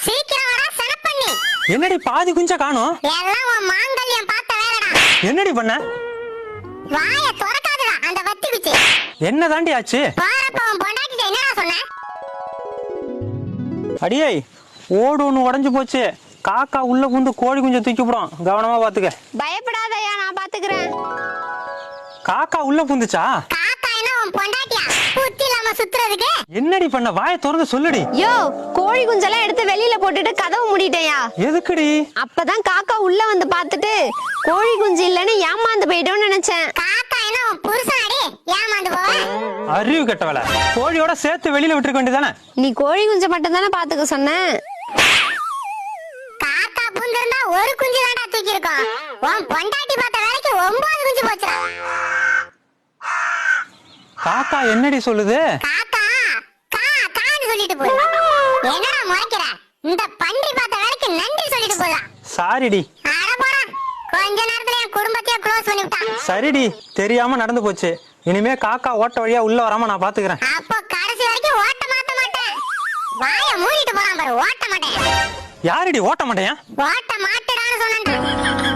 சீக்கிரம் வர சனப்பண்ணி. என்னடி பாதி குஞ்ச காணோம்? எல்லாம் உன் மாங்கல்யம் பார்த்த வேலைடா. என்னடி பண்ண? வாய திறக்காதடா அந்த வத்தி குச்சி. என்ன தாண்டி ஆச்சு? பாரப்ப உன் பொண்டாட்டிட்ட என்னடா சொன்ன? அடியே ஓடு ஒண்ணு உடைஞ்சு போச்சு. காக்கா உள்ள புந்து கோழி குஞ்ச தூக்கி போடும், கவனமா பாத்துக்க. பயப்படாதயா, நான் பாத்துக்கிறேன். காக்கா உள்ள புந்துச்சா? காக்கா என்ன உன் பொண்டாட்டியா புத்தி இல்லாம சுத்துறதுக்கு? என்னடி பண்ண? வாயை திறந்து சொல்லுடி. யோ, கோழி குஞ்செல்லாம் எடுத்து வெளியில போட்டுட்டு கதவு மூடிட்டேயா. எதுக்குடி? அப்பதான் காக்கா உள்ள வந்து பாத்துட்டு கோழி குஞ்சு இல்லன்னு ஏமாந்து போயிட்டோம்னு நினைச்சேன். காக்கா என்ன உன் புருஷனாடி ஏமாந்து போவ? அறிவு கெட்டவள, கோழியோட சேர்த்து வெளியில விட்டுருக்க வேண்டியதானே? நீ கோழி குஞ்ச மட்டும் தானே பாத்துக்க சொன்ன. காக்கா புந்திருந்தா ஒரு குஞ்சு தான்டா தூக்கி இருக்கோம். உன் பொண்டாட்டி பார்த்த வேலைக்கு 9 குஞ்சு போச்சுடா. காக்கா என்னடி சொல்லுது? காக்கா கா கான்னு சொல்லிட்டு போகுது. என்னடா முறைக்கிற? இந்த பன்றி பார்த்த வேலைக்கு நன்றி சொல்லிட்டு போதா. சாரிடி. அட போடா, கொஞ்ச நேரத்துல என் குடும்பத்தையே க்ளோஸ் பண்ணி விட்டான். சரிடி, தெரியாம நடந்து போச்சு. இனிமே காக்கா ஓட்ட வழியா உள்ள வராம நான் பாத்துக்கிறேன். அப்போ கடைசி வரைக்கும் ஓட்ட மாட்ட மாட்டேன். வாயை மூடிட்டு போறான் பாரு, ஓட்ட மாட்டேன். யாரடி ஓட்ட மாட்டேன்? ஓட்ட மாட்டேடான்னு சொன்னேன்.